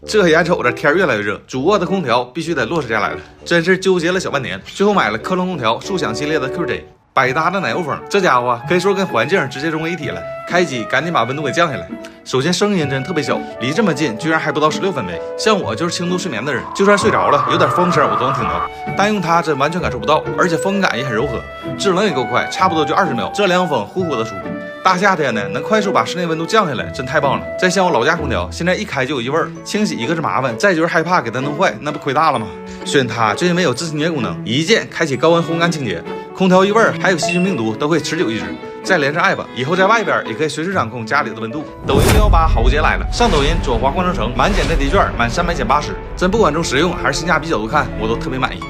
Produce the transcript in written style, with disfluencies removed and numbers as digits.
这眼瞅着天越来越热，主卧的空调必须得落实下来了，真是纠结了小半年，最后买了科隆空调速享系列的 QJ。百搭的奶油风，这家伙可以说跟环境直接融为一体了。开机赶紧把温度给降下来。首先声音真特别小，离这么近居然还不到16分贝。像我就是轻度睡眠的人，就算睡着了，有点风声我都能听到。单用它真完全感受不到，而且风感也很柔和，制冷也够快，差不多就20秒，这凉风呼呼的出。大夏天的能快速把室内温度降下来，真太棒了。再像我老家空调，现在一开就有异味，清洗一个是麻烦，再就是害怕给它弄坏，那不亏大了吗？选它就因为有自清洁功能，一键开启高温烘干清洁，空调异味还有细菌病毒都会持久抑制。再连上 app， 以后在外边也可以随时掌控家里的温度。抖音618好物节来了，上抖音左滑逛商城，满减再抵券，满300减80，真不管从实用还是性价比角度看，我都特别满意。